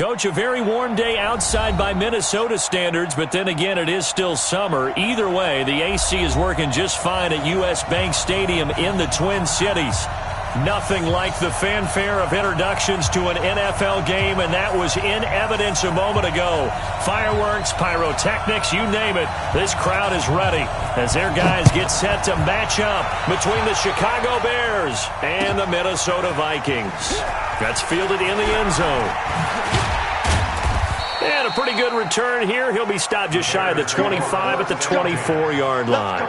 Coach, a very warm day outside by Minnesota standards, but then again, it is still summer. Either way, the AC is working just fine at U.S. Bank Stadium in the Twin Cities. Nothing like the fanfare of introductions to an NFL game, and that was in evidence a moment ago. Fireworks, pyrotechnics, you name it. This crowd is ready as their guys get set to match up between the Chicago Bears and the Minnesota Vikings. That's fielded in the end zone. And a pretty good return here. He'll be stopped just shy of the 25 at the 24-yard line.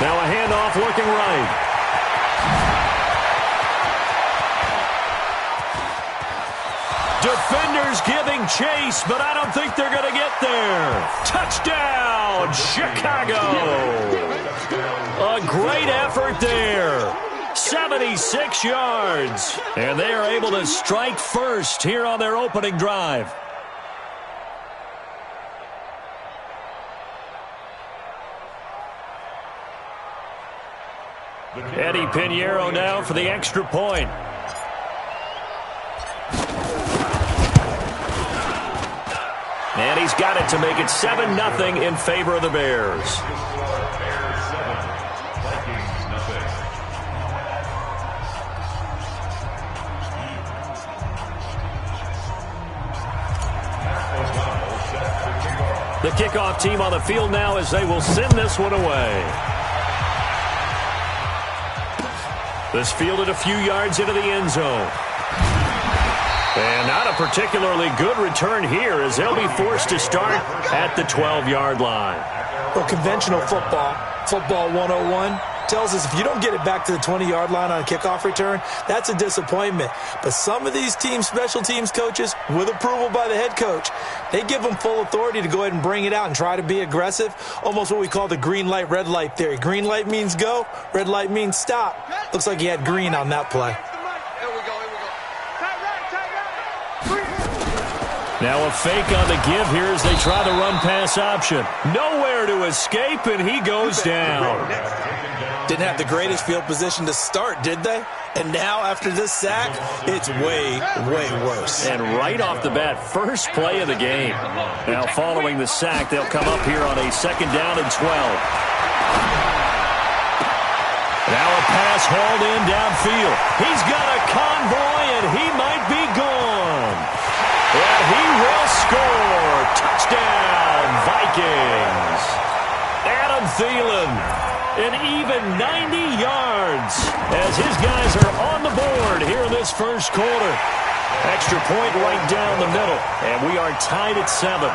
Now a handoff looking right. Defenders giving chase, but I don't think they're going to get there. Touchdown, Chicago. A great effort there. 76 yards. And they are able to strike first here on their opening drive. Eddie Pinheiro now for the extra point. And he's got it to make it 7-0 in favor of the Bears. The kickoff team on the field now as they will send this one away. This fielded a few yards into the end zone. And not a particularly good return here as they'll be forced to start at the 12-yard line. Well, conventional football 101, tells us if you don't get it back to the 20-yard line on a kickoff return, that's a disappointment. But some of these teams, special teams coaches, with approval by the head coach, they give them full authority to go ahead and bring it out and try to be aggressive, almost what we call the green light, red light theory. Green light means go, red light means stop. Looks like he had green on that play. Now a fake on the give here as they try the run-pass option. Nowhere to escape, and he goes down. Didn't have the greatest field position to start, did they? And now, after this sack, it's way, way worse. And right off the bat, first play of the game. Now, following the sack, they'll come up here on a 2nd down and 12. Now a pass hauled in downfield. He's got a convoy, and he might be gone. And he will score. Touchdown, Vikings. Adam Thielen, an even 90 yards as his guys are on the board here in this first quarter. Extra point right down the middle, and we are tied at 7.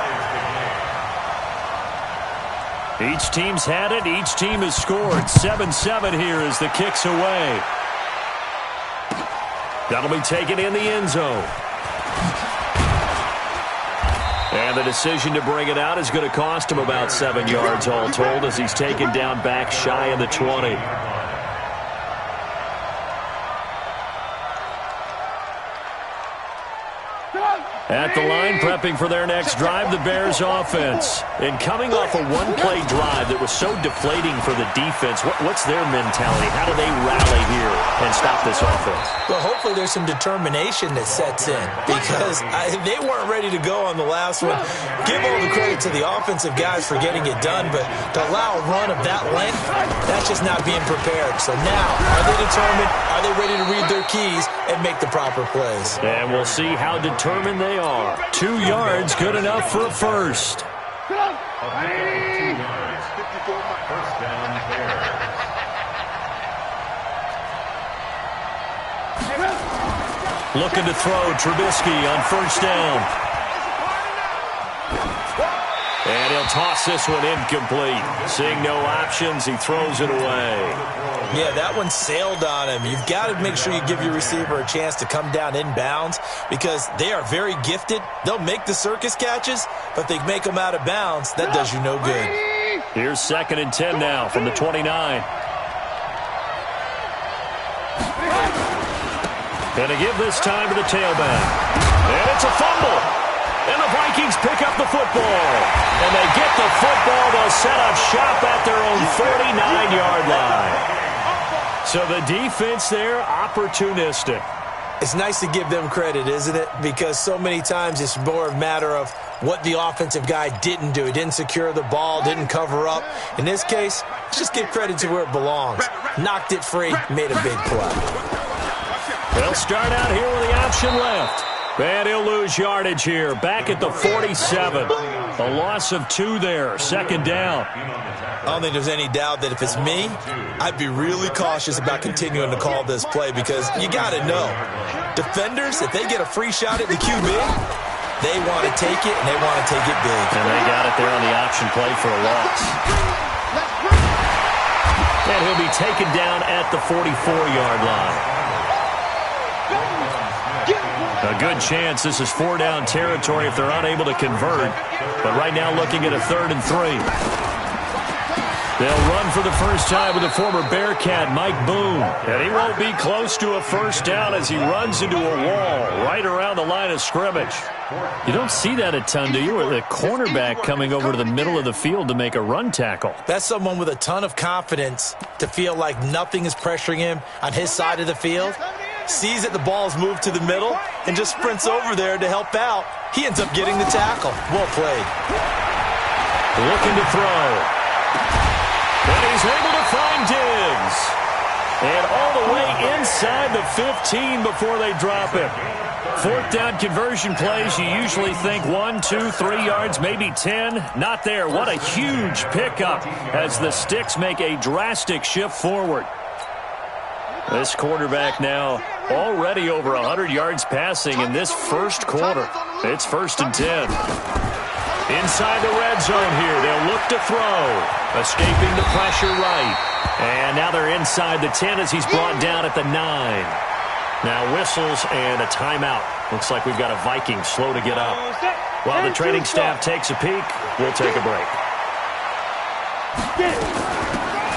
Each team's had it. Each team has scored. 7-7 here as the kick's away. That'll be taken in the end zone. And the decision to bring it out is going to cost him about 7 yards all told as he's taken down back shy of the 20. At the line, prepping for their next drive, the Bears offense. And coming off a one-play drive that was so deflating for the defense, what's their mentality? How do they rally here and stop this offense? Well, hopefully there's some determination that sets in because they weren't ready to go on the last one. Give all the credit to the offensive guys for getting it done, but to allow a run of that length, that's just not being prepared. So now, are they determined? Are they ready to read their keys and make the proper plays? And we'll see how determined they are. 2 yards, good enough for a first. Looking to throw Trubisky on first down. And he'll toss this one incomplete. Seeing no options, he throws it away. Yeah, that one sailed on him. You've got to make sure you give your receiver a chance to come down inbounds because they are very gifted. They'll make the circus catches, but they make them out of bounds. That does you no good. Here's 2nd and 10 now from the 29. And to give this time to the tailback. And it's a fumble. And the Vikings pick up the football. And they get the football. They'll set up shop at their own 49-yard line. So the defense there, opportunistic. It's nice to give them credit, isn't it? Because so many times it's more a matter of what the offensive guy didn't do. He didn't secure the ball, didn't cover up. In this case, just give credit to where it belongs. Knocked it free, made a big play. They'll start out here with the option left. And he'll lose yardage here. Back at the 47. A loss of 2 there. Second down. I don't think there's any doubt that if it's me, I'd be really cautious about continuing to call this play because you got to know, defenders, if they get a free shot at the QB, they want to take it, and they want to take it big. And they got it there on the option play for a loss. And he'll be taken down at the 44-yard line. A good chance this is 4-down territory if they're unable to convert. But right now looking at a 3rd and 3. They'll run for the first time with the former Bearcat, Mike Boone. And he won't be close to a first down as he runs into a wall right around the line of scrimmage. You don't see that a ton, do you? With a cornerback coming over to the middle of the field to make a run tackle. That's someone with a ton of confidence to feel like nothing is pressuring him on his side of the field. Sees that the ball's moved to the middle and just sprints over there to help out. He ends up getting the tackle. Well played. Looking to throw. And he's able to find Diggs. And all the way inside the 15 before they drop him. 4th down conversion plays, you usually think 1, 2, 3 yards, maybe 10. Not there. What a huge pickup as the Sticks make a drastic shift forward. This quarterback now already over 100 yards passing in this first quarter. It's 1st and 10. Inside the red zone here, they'll look to throw. Escaping the pressure right. And now they're inside the 10 as he's brought down at the 9. Now whistles and a timeout. Looks like we've got a Viking slow to get up. While the training staff takes a peek, we'll take a break.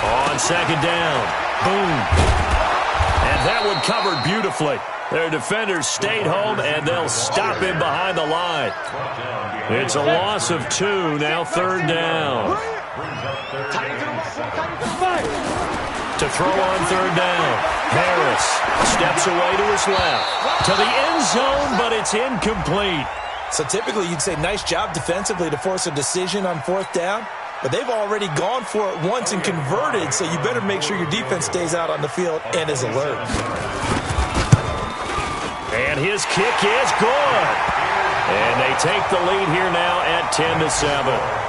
On 2nd down, boom. And that one covered beautifully. Their defenders stayed home, and they'll stop him behind the line. It's a loss of 2, now 3rd down. To throw on 3rd down, Harris steps away to his left. To the end zone, but it's incomplete. So typically you'd say nice job defensively to force a decision on 4th down. But they've already gone for it once and converted, so you better make sure your defense stays out on the field and is alert. And his kick is good. And they take the lead here now at 10-7.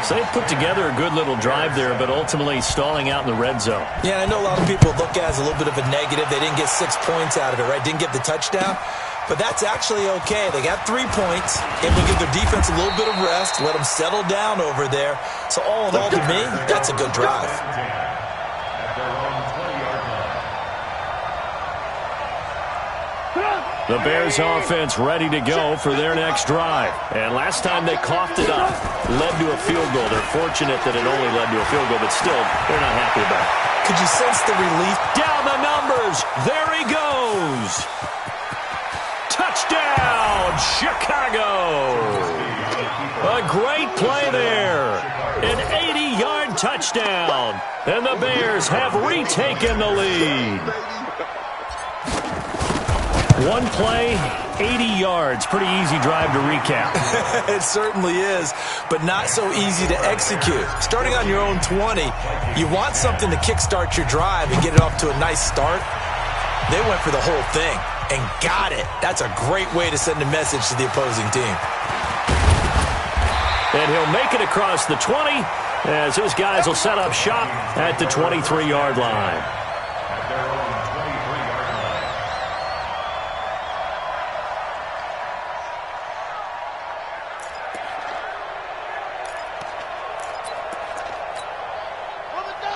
So they put together a good little drive there, but ultimately stalling out in the red zone. Yeah, I know a lot of people look at it as a little bit of a negative. They didn't get 6 points out of it, right? Didn't get the touchdown. But that's actually okay. They got 3 points, and we give their defense a little bit of rest, let them settle down over there. So all in all, to me, that's a good drive. The Bears offense ready to go for their next drive. And last time they coughed it up, led to a field goal. They're fortunate that it only led to a field goal, but still, they're not happy about it. Could you sense the relief? Down the numbers. There he goes. Touchdown, Chicago. A great play there. An 80-yard touchdown. And the Bears have retaken the lead. One play, 80 yards. Pretty easy drive to recap. It certainly is, but not so easy to execute. Starting on your own 20, you want something to kickstart your drive and get it off to a nice start. They went for the whole thing and got it. That's a great way to send a message to the opposing team. And he'll make it across the 20 as his guys will set up shop at the 23-yard line.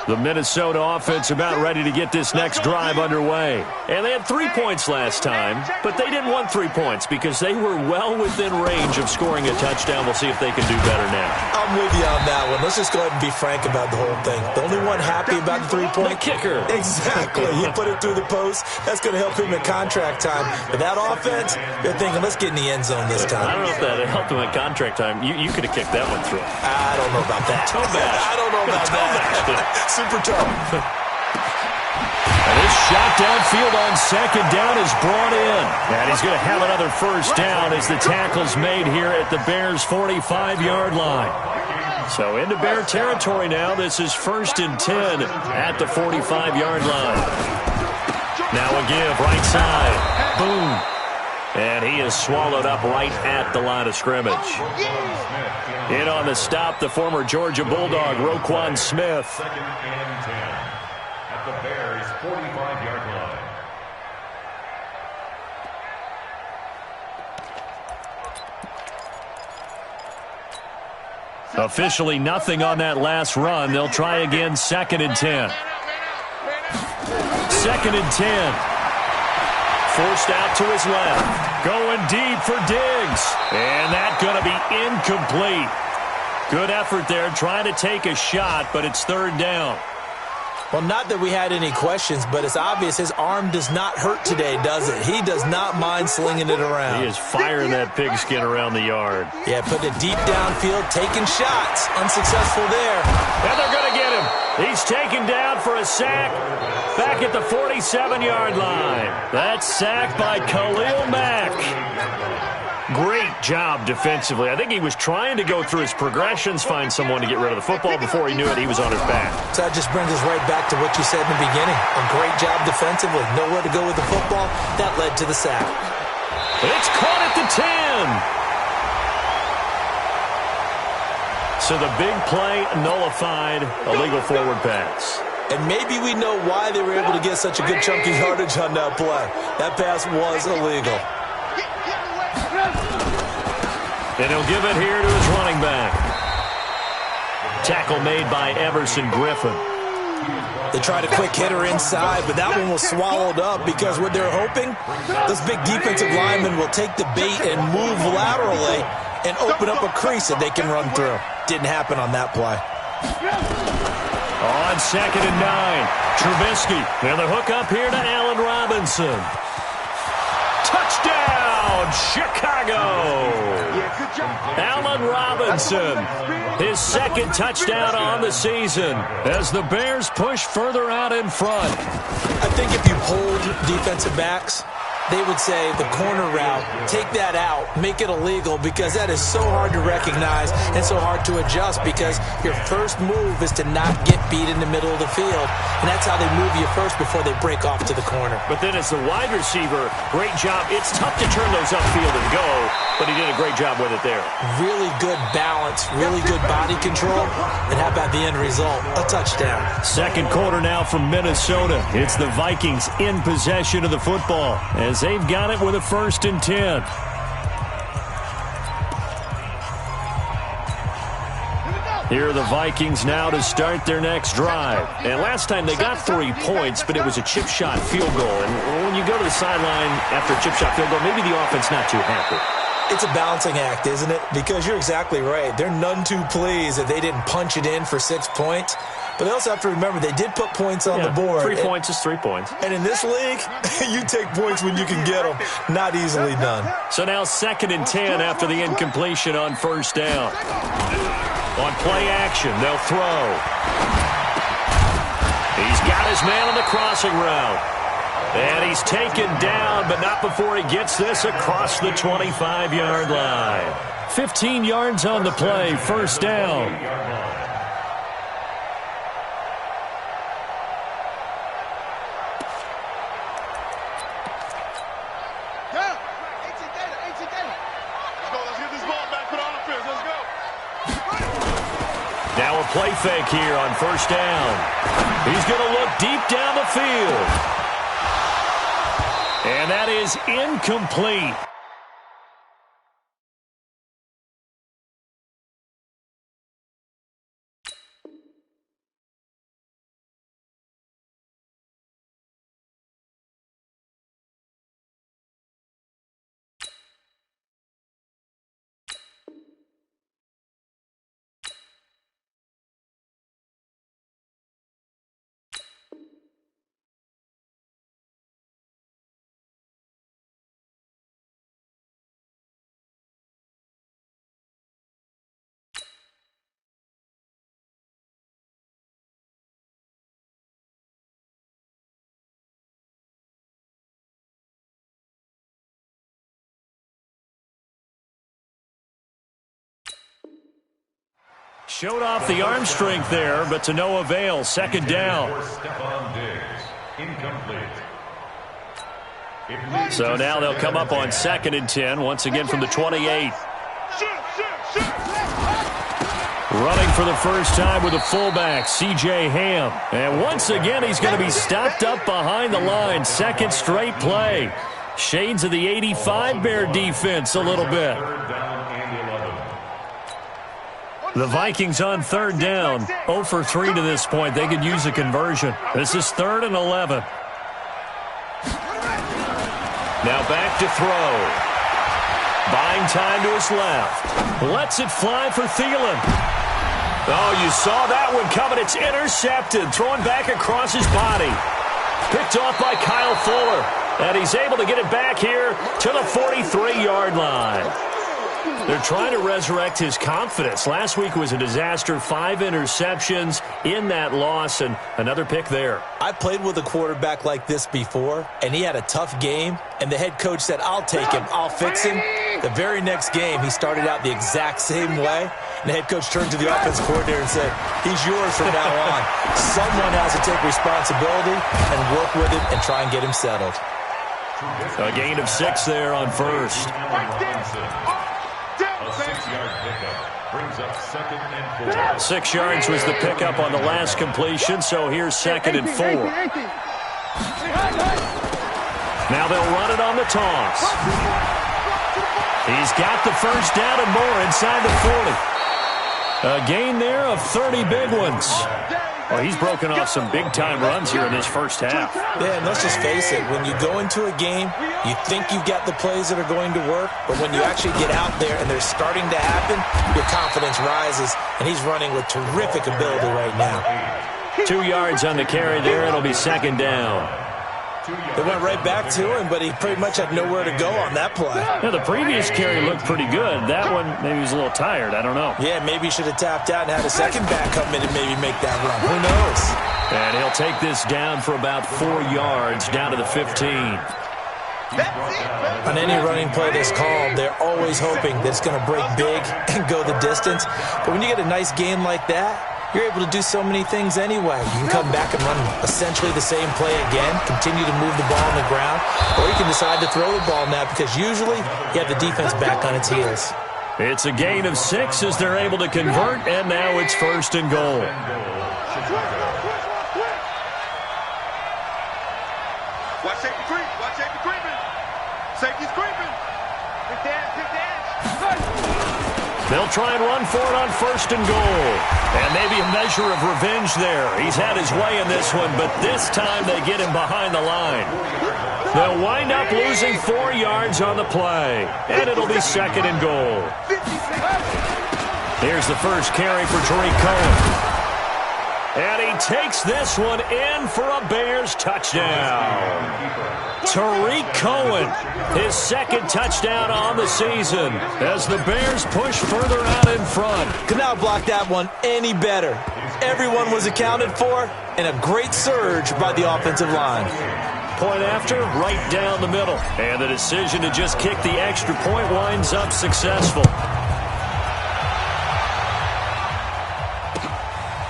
The Minnesota offense about ready to get this next drive underway. And they had 3 points last time, but they didn't want 3 points because they were well within range of scoring a touchdown. We'll see if they can do better now. I'm with you on that one. let's just go ahead and be frank about the whole thing. The only one happy about the three-point... The kicker. Exactly. He put it through the post. That's going to help him in contract time. But that offense, they're thinking, let's get in the end zone this time. I don't know if that helped him in contract time. You could have kicked that one through. I don't know about that. Toe bash. I don't know about that. Super toe. And this shot downfield on second down is brought in. And he's going to have another first down as the tackle's made here at the Bears' 45-yard line. So into Bear territory now. This is 1st and 10 at the 45-yard line. Now a give, right side. Boom. And he is swallowed up right at the line of scrimmage. In on the stop, the former Georgia Bulldog, Roquan Smith. 2nd and 10 at the Bears' 45-yard line. Officially nothing on that last run. They'll try again, 2nd and 10. 2nd and 10. Forced out to his left. Going deep for Diggs. And that's going to be incomplete. Good effort there, trying to take a shot, but it's 3rd down. Well, not that we had any questions, but it's obvious his arm does not hurt today, does it? He does not mind slinging it around. He is firing that pigskin around the yard. Yeah, putting it deep downfield, taking shots. Unsuccessful there. And they're going to get him. He's taken down for a sack back at the 47-yard line. That's sacked by Khalil Mack. Great job defensively. I think he was trying to go through his progressions, find someone to get rid of the football. Before he knew it, he was on his back. So that just brings us right back to what you said in the beginning. A great job defensively. Nowhere to go with the football. That led to the sack. It's caught at the 10. So the big play nullified, illegal forward pass. And maybe we know why they were able to get such a good chunk of yardage on that play. That pass was illegal. And he'll give it here to his running back. Tackle made by Everson Griffin. They tried a quick hitter inside, but that one was swallowed up because what they're hoping, those big defensive linemen will take the bait and move laterally and open up a crease that they can run through. Didn't happen on that play. On 2nd and 9, Trubisky. And the hook up here to Allen Robinson. Touchdown, Chicago! Allen Robinson, his 2nd touchdown on the season as the Bears push further out in front. I think if you hold defensive backs, they would say the corner route, take that out, make it illegal, because that is so hard to recognize and so hard to adjust, because your first move is to not get beat in the middle of the field, and that's how they move you first before they break off to the corner. But then as the wide receiver, great job. It's tough to turn those upfield and go, but he did a great job with it there. Really good balance, really good body control, and how about the end result? A touchdown. 2nd quarter now from Minnesota. It's the Vikings in possession of the football as they've got it with a 1st and 10. Here are the Vikings now to start their next drive. And last time they got 3 points, but it was a chip shot field goal. And when you go to the sideline after a chip shot field goal, maybe the offense not too happy. It's a balancing act, isn't it? Because you're exactly right. They're none too pleased that they didn't punch it in for 6 points. But they also have to remember they did put points on the board. 3 points is 3 points. And in this league, you take points when you can get them. Not easily done. So now 2nd and 10 after the incompletion on 1st down. On play action, they'll throw. He's got his man on the crossing route. And he's taken down, but not before he gets this across the 25-yard line. 15 yards on the play, 1st down. Now a play fake here on 1st down. He's going to look deep down the field. And that is incomplete. Showed off the arm strength there, but to no avail. Second down. So now they'll come up on 2nd and 10, once again from the 28. Running for the first time with a fullback, C.J. Ham. And once again, he's going to be stopped up behind the line. Second straight play. Shades of the 85 Bear defense a little bit. The Vikings on 3rd down. 0 for 3 to this point. They could use a conversion. This is 3rd and 11. Now back to throw. Buying time to his left. Lets it fly for Thielen. Oh, you saw that one coming. It's intercepted. Thrown back across his body. Picked off by Kyle Fuller. And he's able to get it back here to the 43-yard line. They're trying to resurrect his confidence. Last week was a disaster. 5 interceptions in that loss, and another pick there. I played with a quarterback like this before, and he had a tough game, and the head coach said, I'll take him, I'll fix him. The very next game, he started out the exact same way, and the head coach turned to the offense coordinator and said, he's yours from now on. Someone has to take responsibility and work with him and try and get him settled. A gain of 6 there on first. A 6-yard pickup brings up 2nd and 4. 6 yards was the pickup on the last completion, so here's 2nd and 4. Now they'll run it on the toss. He's got the first down and more inside the 40. A gain there of 30 big ones. Well, he's broken off some big-time runs here in this first half. Yeah, and let's just face it. When you go into a game, you think you've got the plays that are going to work, but when you actually get out there and they're starting to happen, your confidence rises, and he's running with terrific ability right now. 2 yards on the carry there. It'll be 2nd down. They went right back to him, but he pretty much had nowhere to go on that play. Yeah, the previous carry looked pretty good. That one, maybe he was a little tired. I don't know. Yeah, maybe he should have tapped out and had a second back come in and maybe make that run. Who knows? And he'll take this down for about 4 yards, down to the 15. On any running play that's called, they're always hoping that it's going to break big and go the distance. But when you get a nice gain like that, you're able to do so many things anyway. You can come back and run essentially the same play again, continue to move the ball on the ground, or you can decide to throw the ball now because usually you have the defense back on its heels. It's a gain of 6 as they're able to convert, and now it's 1st and goal. Watch safety creep. Watch safety creeping. Safety's creeping. Big dash, big dash. They'll try and run for it on 1st and goal. And maybe a measure of revenge there. He's had his way in this one, but this time they get him behind the line. They'll wind up losing 4 yards on the play, and it'll be 2nd and goal. Here's the first carry for Tariq Cohen. And he takes this one in for a Bears touchdown. Tariq Cohen, his 2nd touchdown on the season as the Bears push further out in front. Could not block that one any better. Everyone was accounted for, and a great surge by the offensive line. Point after, right down the middle. And the decision to just kick the extra point winds up successful.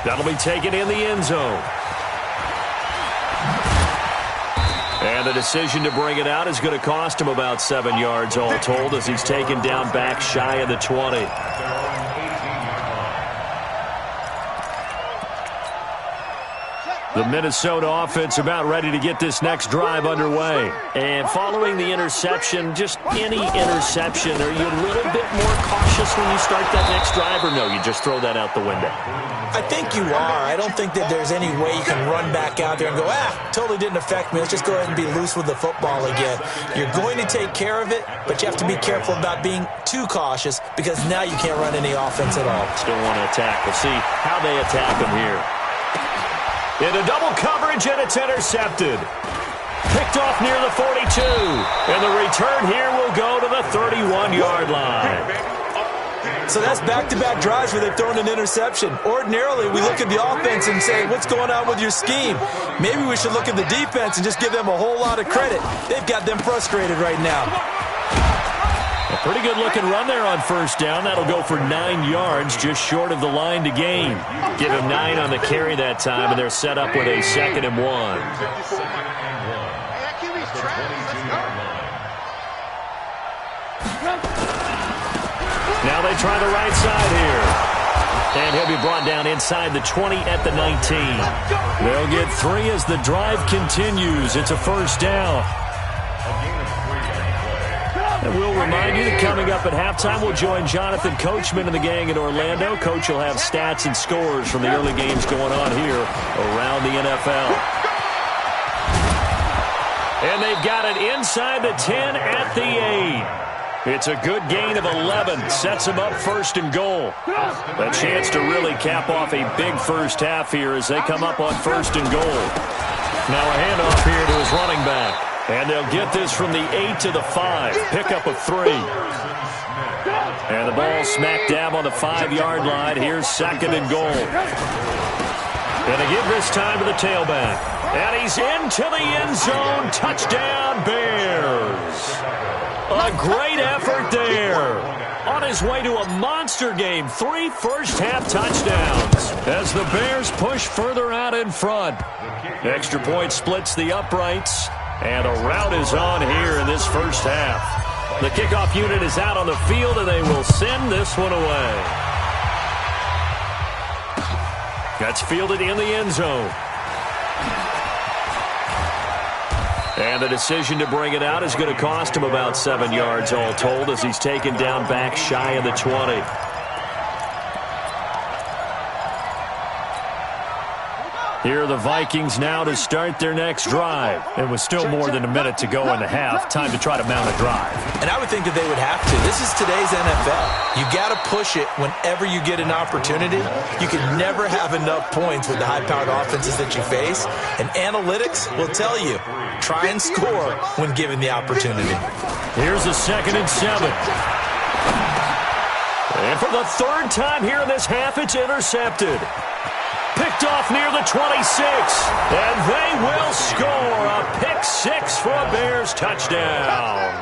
That'll be taken in the end zone. And the decision to bring it out is going to cost him about 7 yards all told as he's taken down back shy of the 20. The Minnesota offense about ready to get this next drive underway. And following the interception, just any interception, are you a little bit more cautious when you start that next drive, or no, you just throw that out the window? I think you are. I don't think that there's any way you can run back out there and go, totally didn't affect me. Let's just go ahead and be loose with the football again. You're going to take care of it, but you have to be careful about being too cautious because now you can't run any offense at all. Still want to attack. We'll see how they attack him here. Into double coverage, and it's intercepted. Picked off near the 42. And the return here will go to the 31-yard line. So that's back-to-back drives where they've thrown an interception. Ordinarily, we look at the offense and say, what's going on with your scheme? Maybe we should look at the defense and just give them a whole lot of credit. They've got them frustrated right now. Pretty good looking run there on first down. That'll go for 9 yards, just short of the line to gain. Give him 9 on the carry that time, and they're set up with a 2nd and 1. Now they try the right side here. And he'll be brought down inside the 20 at the 19. They'll get 3 as the drive continues. It's a first down. And we'll remind you that coming up at halftime, we'll join Jonathan Coachman and the gang in Orlando. Coach will have stats and scores from the early games going on here around the NFL. And they've got it inside the 10 at the 8. It's a good gain of 11. Sets them up 1st and goal. A chance to really cap off a big first half here as they come up on 1st and goal. Now a handoff here to his running back. And they'll get this from the 8 to the 5. Pickup of 3. And the ball smack dab on the 5-yard line. Here's 2nd and goal. And they give this time to the tailback. And he's into the end zone. Touchdown, Bears. A great effort there. On his way to a monster game. 3 first-half touchdowns as the Bears push further out in front. Extra point splits the uprights. And a rout is on here in this first half. The kickoff unit is out on the field, and they will send this one away. That's fielded in the end zone. And the decision to bring it out is going to cost him about 7 yards all told as he's taken down back shy of the 20. Here are the Vikings now to start their next drive. And with still more than a minute to go in the half, time to try to mount a drive. And I would think that they would have to. This is today's NFL. You got to push it whenever you get an opportunity. You can never have enough points with the high-powered offenses that you face. And analytics will tell you, try and score when given the opportunity. Here's a 2nd and 7. And for the 3rd time here in this half, it's intercepted. Picked off near the 26, and they will score a pick 6 for a Bears touchdown.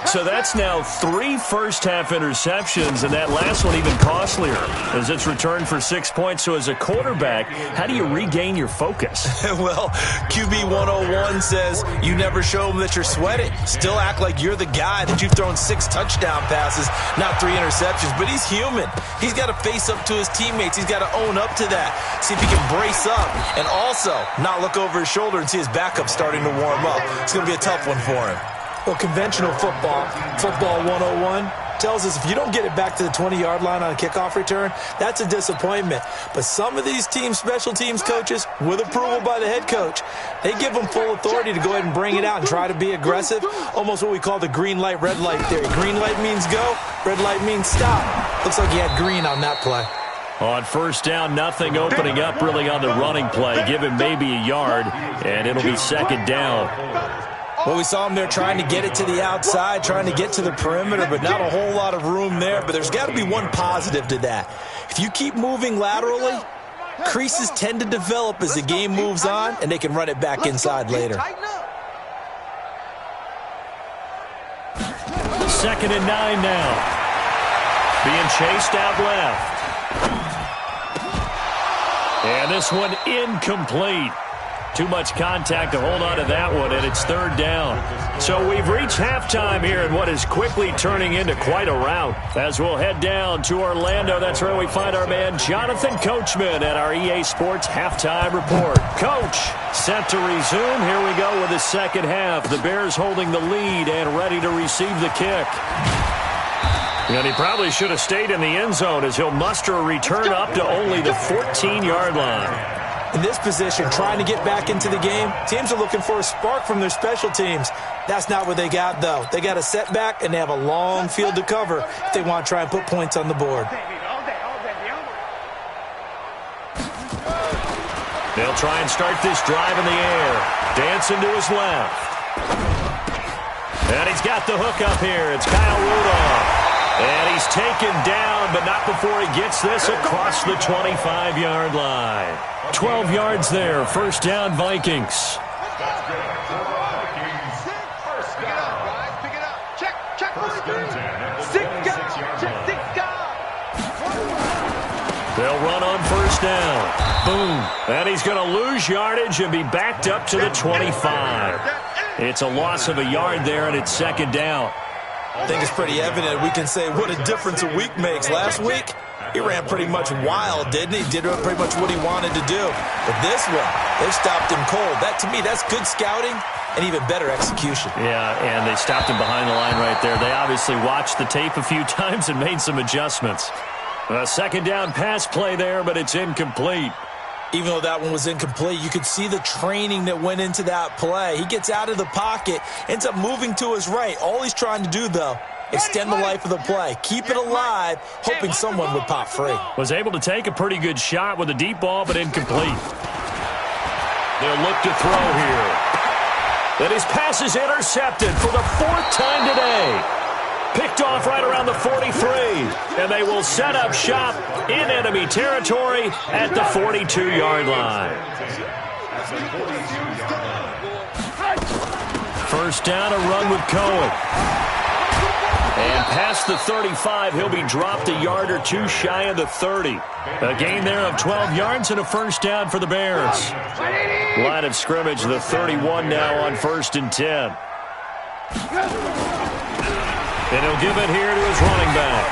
So that's now 3 first-half interceptions, and that last one even costlier as it's returned for 6 points. So as a quarterback, how do you regain your focus? Well, QB 101 says you never show them that you're sweating. Still act like you're the guy, that you've thrown 6 touchdown passes, not 3 interceptions. But he's human. He's got to face up to his teammates. He's got to own up to that. See if he can brace up and also not look over his shoulder and see his backup starting to warm up. It's going to be a tough one for him. Well, conventional football 101, tells us if you don't get it back to the 20-yard line on a kickoff return, that's a disappointment. But some of these special teams coaches, with approval by the head coach, they give them full authority to go ahead and bring it out and try to be aggressive, almost what we call the green light, red light theory. Green light means go, red light means stop. Looks like he had green on that play. On first down, nothing opening up really on the running play. Give him maybe a yard, and it'll be 2nd down. Well, we saw him there trying to get it to the outside, trying to get to the perimeter, but not a whole lot of room there. But there's got to be one positive to that. If you keep moving laterally, creases tend to develop as the game moves on, and they can run it back inside later. 2nd and 9 now. Being chased out left. And this one incomplete. Too much contact to hold on to that one, and it's 3rd down. So we've reached halftime here in what is quickly turning into quite a rout. As we'll head down to Orlando, that's where we find our man Jonathan Coachman at our EA Sports Halftime Report. Coach, set to resume. Here we go with the second half. The Bears holding the lead and ready to receive the kick. And he probably should have stayed in the end zone as he'll muster a return up to only the 14-yard line. In this position, trying to get back into the game, teams are looking for a spark from their special teams. That's not what they got, though. They got a setback, and they have a long field to cover if they want to try and put points on the board. They'll try and start this drive in the air. Dancing to his left. And he's got the hook up here. It's Kyle Rudolph. And he's taken down, but not before he gets this across the 25-yard line. 12 yards there. First down, Vikings. They'll run on first down. Boom. And he's going to lose yardage and be backed up to the 25. It's a loss of a yard there, and it's second down. I think it's pretty evident. We can say what a difference a week makes. Last week, he ran pretty much wild, didn't he? Did pretty much what he wanted to do. But this one, they stopped him cold. That, to me, that's good scouting and even better execution. Yeah, and they stopped him behind the line right there. They obviously watched the tape a few times and made some adjustments. A second down pass play there, but it's incomplete. Even though that one was incomplete, you could see the training that went into that play. He gets out of the pocket, ends up moving to his right. All he's trying to do, though, extend the life of the play. Keep it alive, hoping someone would pop free. Was able to take a pretty good shot with a deep ball, but incomplete. They'll look to throw here. And his pass is intercepted for the fourth time today. Picked off right around the 43. And they will set up shop in enemy territory at the 42-yard line. First down, a run with Cohen. And past the 35, he'll be dropped a yard or two shy of the 30. A gain there of 12 yards and a first down for the Bears. Line of scrimmage, the 31 now on 1st and 10. And he'll give it here to his running back.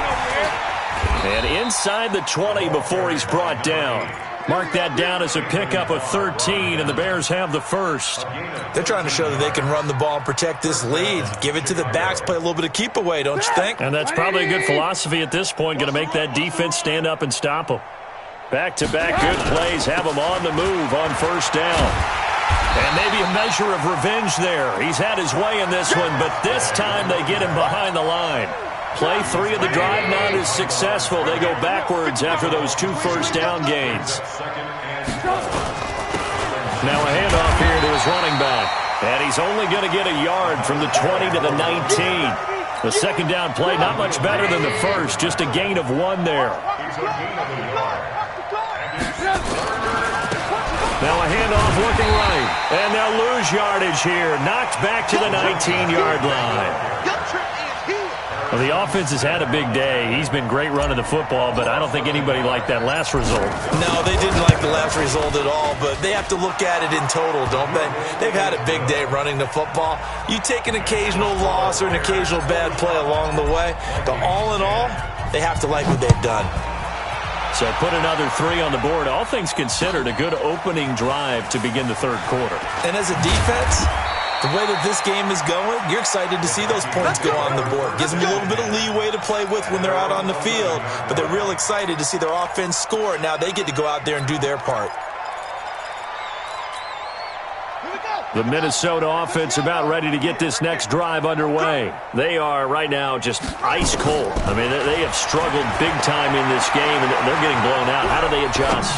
And inside the 20 before he's brought down. Mark that down as a pickup of 13, and the Bears have the first. They're trying to show that they can run the ball and protect this lead. Give it to the backs, play a little bit of keep away, don't you think? And that's probably a good philosophy at this point, going to make that defense stand up and stop them. Back-to-back good plays have them on the move on first down. And maybe a measure of revenge there. He's had his way in this one, but this time they get him behind the line. Play 3 of the drive not as successful. They go backwards after those 2 first down gains. Now a handoff here to his running back. And he's only going to get a yard from the 20 to the 19. The second down play not much better than the first, just a gain of 1 there. Now a handoff looking right. And they'll lose yardage here. Knocked back to the 19-yard line. Well, the offense has had a big day. He's been great running the football, but I don't think anybody liked that last result. No, they didn't like the last result at all, but they have to look at it in total, don't they? They've had a big day running the football. You take an occasional loss or an occasional bad play along the way, but all in all, they have to like what they've done. So put another 3 on the board. All things considered, a good opening drive to begin the third quarter. And as a defense, the way that this game is going, you're excited to see those points go on the board. Gives them a little bit of leeway to play with when they're out on the field, but they're real excited to see their offense score. Now they get to go out there and do their part. The Minnesota offense about ready to get this next drive underway. They are right now just ice cold. I mean, they have struggled big time in this game, and they're getting blown out. How do they adjust?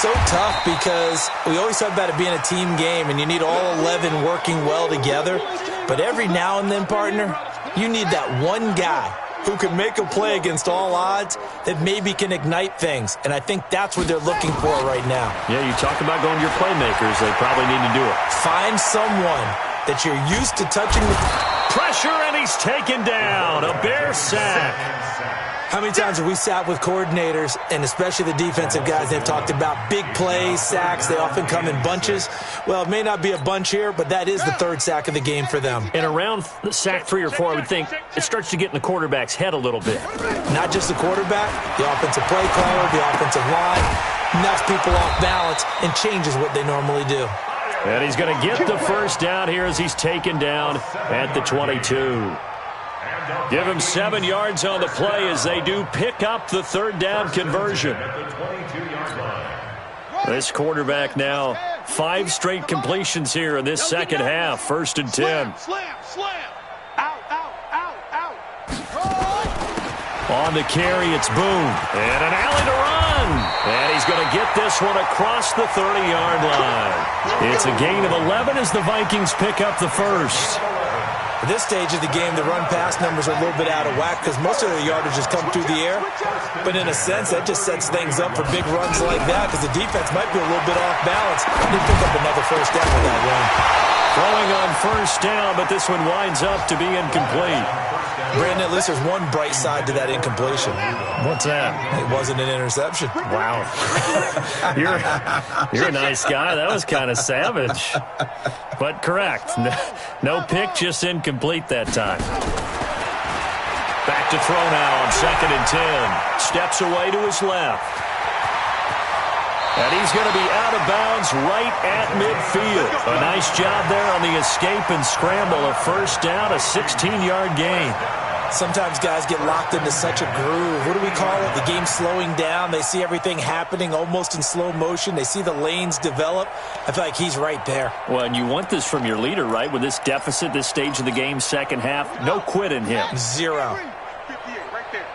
So tough because we always talk about it being a team game, and you need all 11 working well together. But every now and then, partner, you need that one guy who can make a play against all odds that maybe can ignite things. And I think that's what they're looking for right now. Yeah, you talk about going to your playmakers. They probably need to do it. Find someone that you're used to touching the pressure, and he's taken down. A Bear sack. How many times have we sat with coordinators, and especially the defensive guys, they've talked about big plays, sacks. They often come in bunches. Well, it may not be a bunch here, but that is the 3rd sack of the game for them. And around sack 3 or 4, I would think it starts to get in the quarterback's head a little bit. Not just the quarterback, the offensive play caller, the offensive line, knocks people off balance and changes what they normally do. And he's going to get the first down here as he's taken down at the 22. Give him 7 yards on the play as they do pick up the 3rd down conversion. This quarterback now 5 straight completions here in this second half. 1st and 10. On the carry, it's Boone. And an alley to run. And he's going to get this one across the 30-yard line. It's a gain of 11 as the Vikings pick up the first. At this stage of the game, the run-pass numbers are a little bit out of whack because most of their yardage has come through the air. But in a sense, that just sets things up for big runs like that because the defense might be a little bit off balance. They pick up another first down with that run. Throwing on first down, but this one winds up to be incomplete. Brandon, at least there's one bright side to that incompletion. What's that? It wasn't an interception. Wow. You're a nice guy. That was kind of savage. But correct. No pick, just incomplete that time. Back to throw now on 2nd and 10. Steps away to his left. And he's going to be out of bounds right at midfield. A nice job there on the escape and scramble. A first down, a 16-yard gain. Sometimes guys get locked into such a groove. What do we call it? The game slowing down. They see everything happening almost in slow motion. They see the lanes develop. I feel like he's right there. Well, and you want this from your leader, right? With this deficit, this stage of the game, second half, no quit in him. 0. 58 right there.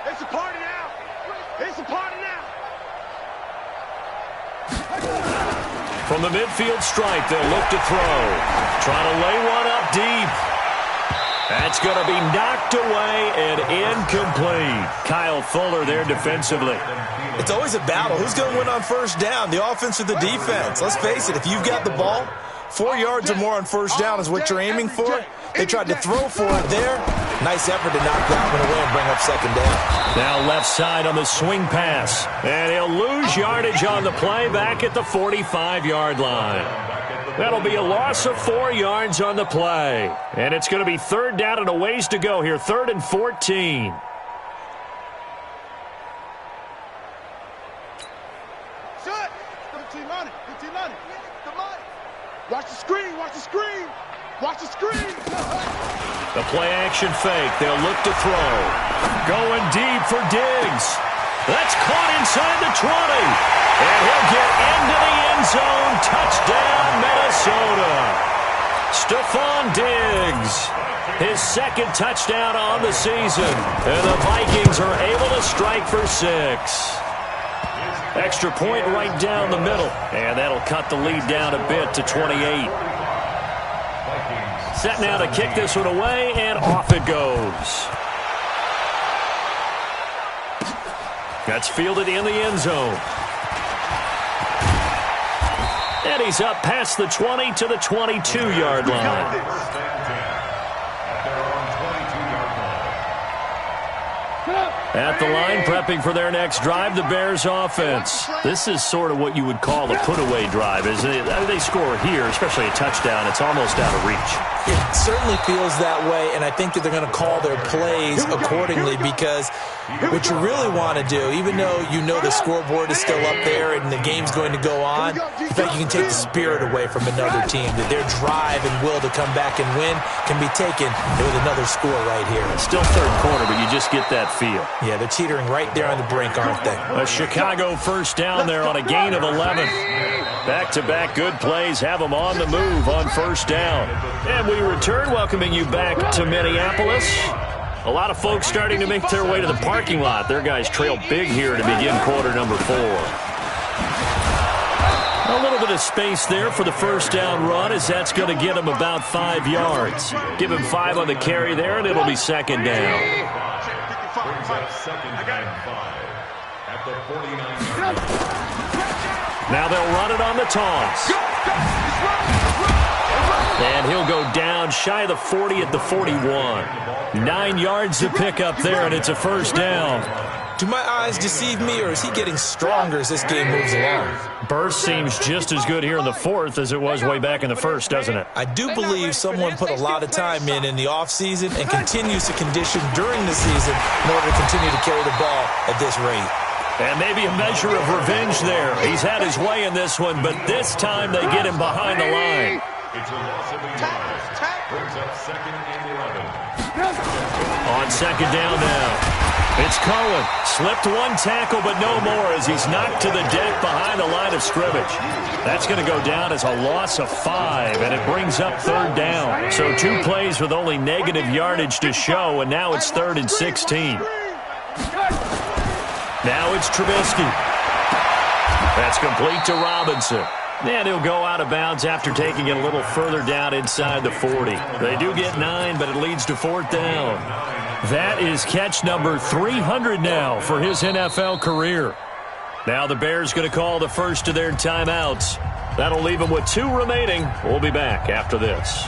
It's a party now. It's a party now. From the midfield stripe, they'll look to throw. Trying to lay one up deep. That's going to be knocked away and incomplete. Kyle Fuller there defensively. It's always a battle. Who's going to win on first down, the offense or the defense? Let's face it, if you've got the ball, 4 yards or more on first down is what you're aiming for. They tried to throw for it there. Nice effort to knock that one away and bring up second down. Now left side on the swing pass. And he'll lose yardage on the play back at the 45-yard line. That'll be a loss of 4 yards on the play. And it's going to be third down and a ways to go here. 3rd and 14. Shut. 15 on it. 15 on it. Watch the screen. Watch the screen. Watch the screen. The play action fake. They'll look to throw. Going deep for Diggs. That's caught inside the 20. And he'll get into the end zone. Touchdown, Minnesota. Stephon Diggs. His second touchdown on the season. And the Vikings are able to strike for 6. Extra point right down the middle. And that'll cut the lead down a bit to 28. Set now to kick this one away, and off it goes. That's fielded in the end zone. And he's up past the 20 to the 22-yard line. At the line, prepping for their next drive, the Bears offense. This is sort of what you would call the put-away drive, isn't it? They score here, especially a touchdown. It's almost out of reach. It certainly feels that way, and I think that they're going to call their plays accordingly because what you really want to do, even though you know the scoreboard is still up there and the game's going to go on, in fact, you can take the spirit away from another team, that their drive and will to come back and win can be taken with another score right here. Still third quarter, but you just get that feel. Yeah, they're teetering right there on the brink, aren't they? A Chicago first down there on a gain of 11. Back-to-back good plays have them on the move on first down. And we return, welcoming you back to Minneapolis. A lot of folks starting to make their way to the parking lot. Their guys trail big here to begin quarter number 4. A little bit of space there for the first down run, as that's going to get him about 5 yards. Give him 5 on the carry there, and it'll be second down. Now they'll run it on the toss. And he'll go down shy of the 40 at the 41. 9 yards to pick up there, and it's a first down. Do my eyes deceive me, or is he getting stronger as this game moves along? Burst seems just as good here in the fourth as it was way back in the first, doesn't it? I do believe someone put a lot of time in the offseason and continues to condition during the season in order to continue to carry the ball at this rate. And maybe a measure of revenge there. He's had his way in this one, but this time they get him behind the line. It's a loss of 8 yards. Brings up 2nd and 11. On second down now. It's Cohen. Slipped one tackle, but no more as he's knocked to the deck behind the line of scrimmage. That's going to go down as a loss of 5, and it brings up third down. So 2 plays with only negative yardage to show, and now it's 3rd and 16. Now it's Trubisky. That's complete to Robinson. And he'll go out of bounds after taking it a little further down inside the 40. They do get 9, but it leads to 4th down. That is catch number 300 now for his NFL career. Now the Bears going to call the first of their timeouts. That'll leave them with 2 remaining. We'll be back after this.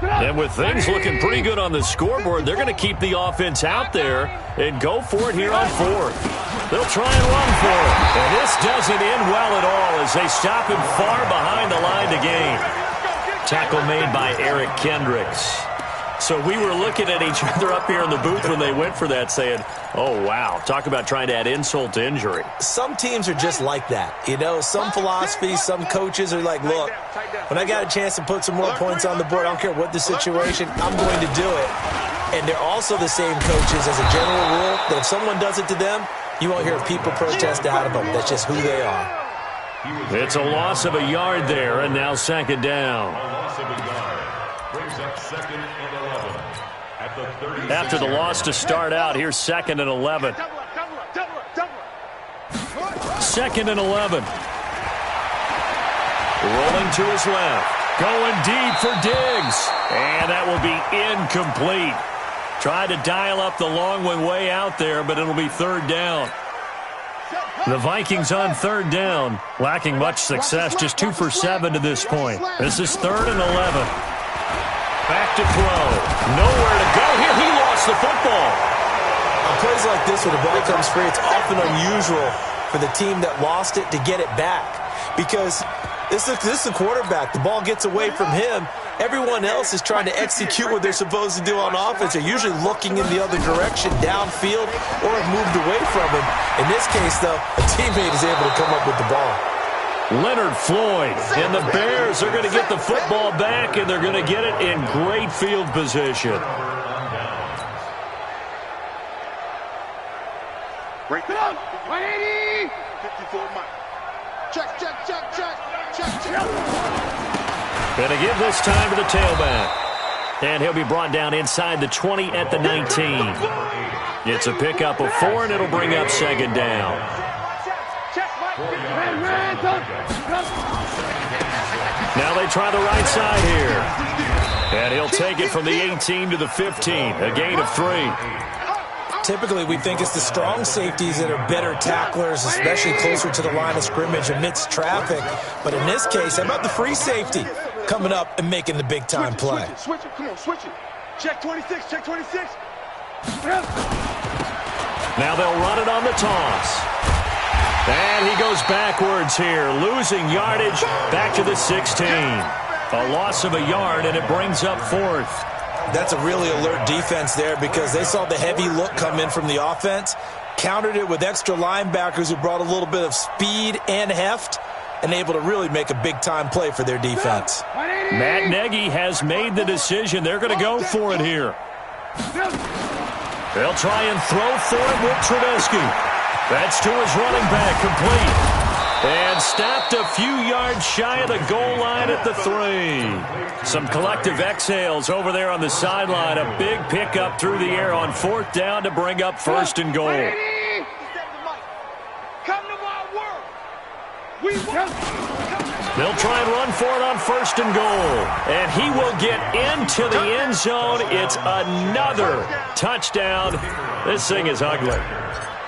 And with things looking pretty good on the scoreboard, they're going to keep the offense out there and go for it here on 4th. They'll try and run for it. And this doesn't end well at all as they stop him far behind the line to gain. Tackle made by Eric Kendricks. So we were looking at each other up here in the booth when they went for that saying, oh, wow, talk about trying to add insult to injury. Some teams are just like that. You know, some philosophies, some coaches are like, look, when I got a chance to put some more points on the board, I don't care what the situation, I'm going to do it. And they're also the same coaches as a general rule that if someone does it to them, you won't hear people protest out of them. That's just who they are. It's a loss of a yard there, and now 2nd down. A loss of a yard brings up 2nd and 11 at the 30. After the loss to start out, here's 2nd and 11. 2nd and 11. Rolling to his left. Going deep for Diggs. And that will be incomplete. Tried to dial up the long one way out there, but it'll be 3rd down. The Vikings on 3rd down, lacking much success, just 2 for 7 to this point. This is 3rd and 11. Back to throw. Nowhere to go here. He lost the football. On plays like this where the ball comes free, it's often unusual for the team that lost it to get it back. Because this is the quarterback. The ball gets away from him. Everyone else is trying to execute what they're supposed to do on offense. They're usually looking in the other direction, downfield, or have moved away from him. In this case, though, a teammate is able to come up with the ball. Leonard Floyd and the Bears are going to get the football back, and they're going to get it in great field position. Break it up. 180. 54 miles. Check, check, check, check, check, check. Going to give this time to the tailback. And he'll be brought down inside the 20 at the 19. It's a pickup of 4, and it'll bring up 2nd down. Now they try the right side here. And he'll take it from the 18 to the 15, a gain of 3. Typically, we think it's the strong safeties that are better tacklers, especially closer to the line of scrimmage amidst traffic. But in this case, how about the free safety coming up and making the big-time play? Switch it, come on, switch it. Check 26, check 26. Now they'll run it on the toss. And he goes backwards here, losing yardage back to the 16. A loss of a yard, and it brings up 4th. That's a really alert defense there because they saw the heavy look come in from the offense, countered it with extra linebackers who brought a little bit of speed and heft, and able to really make a big-time play for their defense. Matt Nagy has made the decision. They're going to go for it here. They'll try and throw for it with Trubisky. That's to his running back, complete. And stopped a few yards shy of the goal line at the 3. Some collective exhales over there on the sideline. A big pickup through the air on 4th down to bring up 1st and goal. Come to my world. They'll try and run for it on 1st and goal. And he will get into the end zone. It's another touchdown. This thing is ugly.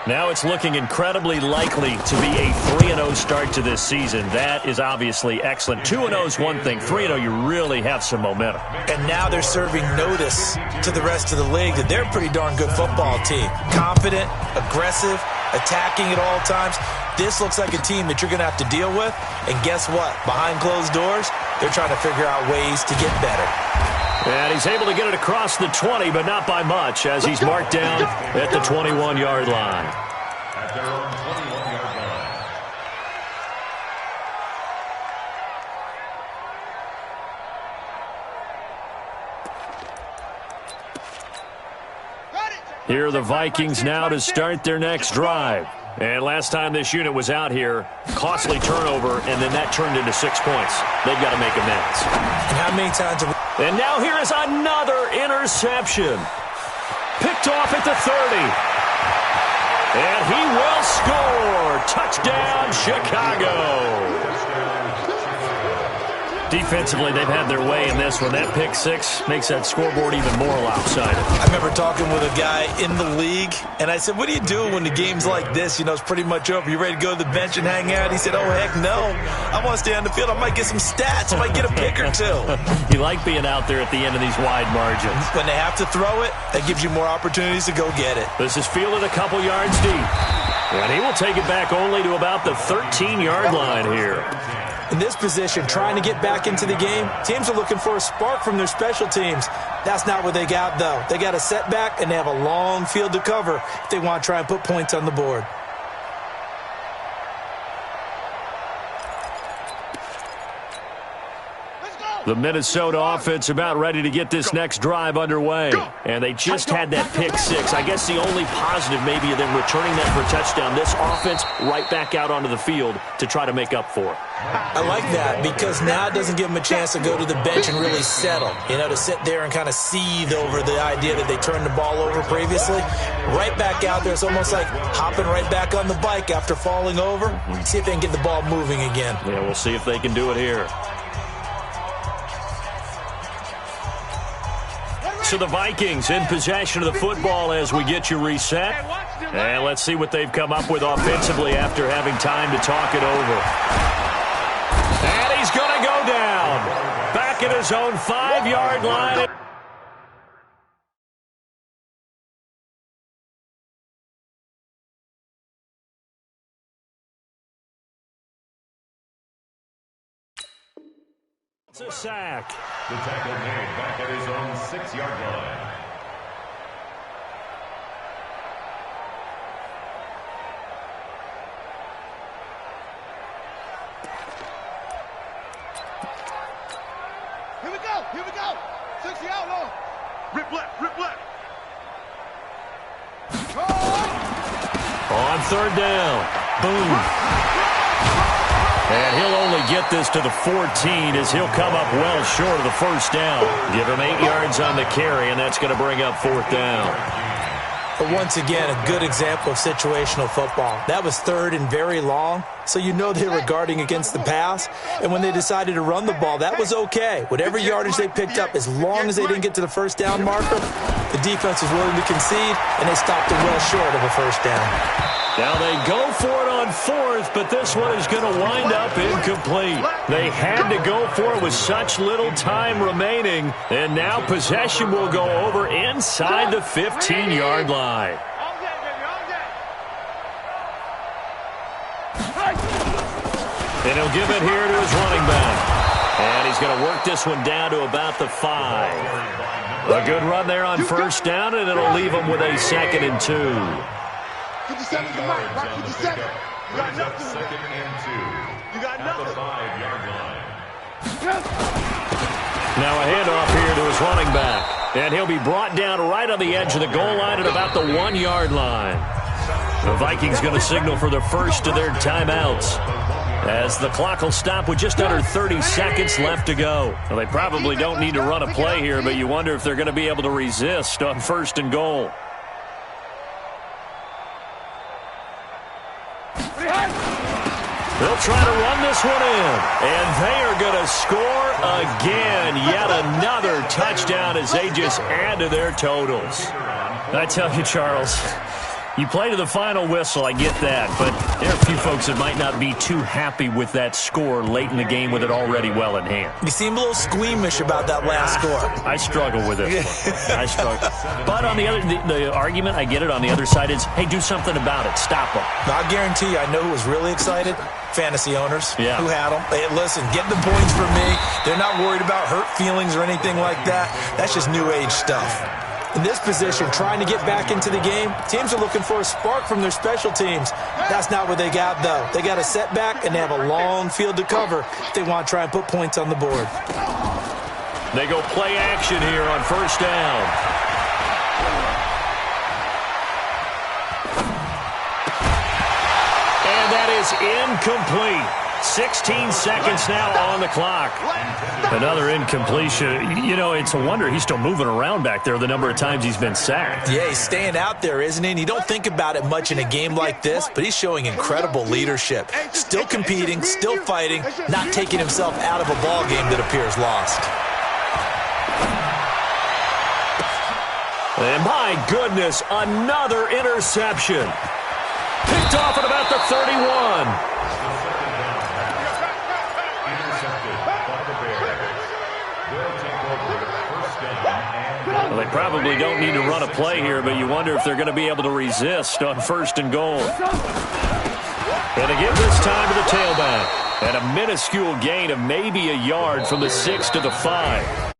Now it's looking incredibly likely to be a 3-0 start to this season. That is obviously excellent. 2-0 is one thing. 3-0, you really have some momentum. And now they're serving notice to the rest of the league that they're a pretty darn good football team. Confident, aggressive, attacking at all times. This looks like a team that you're going to have to deal with. And guess what? Behind closed doors, they're trying to figure out ways to get better. And he's able to get it across the 20, but not by much, as he's marked down at the 21-yard line. At their own 21-yard line. Here are the Vikings now to start their next drive. And last time this unit was out here, costly turnover, and then that turned into 6 points. They've got to make amends. And how many times have we... And now here is another interception. Picked off at the 30. And he will score. Touchdown, Chicago. Defensively, they've had their way in this one. That pick six makes that scoreboard even more lopsided. I remember talking with a guy in the league, and I said, what do you do when the game's like this? You know, it's pretty much over. You ready to go to the bench and hang out? He said, oh, heck no. I want to stay on the field. I might get some stats. I might get a pick or two. You like being out there at the end of these wide margins. When they have to throw it, that gives you more opportunities to go get it. This is fielded a couple yards deep. And he will take it back only to about the 13-yard line here. In this position, trying to get back into the game, teams are looking for a spark from their special teams. That's not what they got, though. They got a setback, and they have a long field to cover if they want to try and put points on the board. The Minnesota offense about ready to get this next drive underway. And they just had that pick six. I guess the only positive maybe of them returning that for a touchdown. This offense right back out onto the field to try to make up for it. I like that because now it doesn't give them a chance to go to the bench and really settle. You know, to sit there and kind of seethe over the idea that they turned the ball over previously. Right back out there. It's almost like hopping right back on the bike after falling over. See if they can get the ball moving again. Yeah, we'll see if they can do it here. So the Vikings in possession of the football as we get you reset. And let's see what they've come up with offensively after having time to talk it over. And he's going to go down. Back at his own 5-yard line. It's a sack. The tackle made back at his own 6-yard line. Here we go, here we go. 60 out long. Rip left, rip left. On third down. Boom. And he'll only get this to the 14 as he'll come up well short of the first down. Give him 8 yards on the carry, and that's going to bring up fourth down. But once again, a good example of situational football. That was third and very long, so you know they were guarding against the pass. And when they decided to run the ball, that was okay. Whatever yardage they picked up, as long as they didn't get to the first down marker, the defense was willing to concede, and they stopped it well short of a first down. Now they go for it on fourth, but this one is going to wind up incomplete. They had to go for it with such little time remaining, and now possession will go over inside the 15-yard line. And he'll give it here to his running back. And he's going to work this one down to about the 5. A good run there on first down, and it'll leave him with a 2nd and 2. 57 to Mike, right? 57. You got nothing. 2nd and 2. You got nothing. At the 5-yard line. Now a handoff here to his running back. And he'll be brought down right on the edge of the goal line at about the 1-yard line. The Vikings going to signal for the first of their timeouts, as the clock will stop with just under 30 seconds left to go. Well, they probably don't need to run a play here, but you wonder if they're going to be able to resist on 1st and goal. They'll try to run this one in, and they are going to score again. Yet another touchdown as they just add to their totals. I tell you, Charles, you play to the final whistle, I get that, but there are a few folks that might not be too happy with that score late in the game with it already well in hand. You seem a little squeamish about that last score. I struggle with it. I struggle. But on the other, the argument, I get it, on the other side is, hey, do something about it. Stop them. Now, I guarantee you, I know who was really excited. Fantasy owners who had them. Hey, listen, get the points for me. They're not worried about hurt feelings or anything like that. That's just new age stuff. In this position, trying to get back into the game, teams are looking for a spark from their special teams. That's not what they got, though. They got a setback, and they have a long field to cover if they want to try and put points on the board. They go play action here on first down. is incomplete. 16 seconds now on the clock. Another incompletion. You know, it's a wonder he's still moving around back there the number of times he's been sacked. Yeah, he's staying out there, isn't he? And you don't think about it much in a game like this, but he's showing incredible leadership. Still competing, still fighting, not taking himself out of a ball game that appears lost. And my goodness, another interception. Picked off at about the 31. Well, they probably don't need to run a play here, but you wonder if they're going to be able to resist on 1st and goal. And again this time to the tailback. And a minuscule gain of maybe a yard from the 6 to the 5.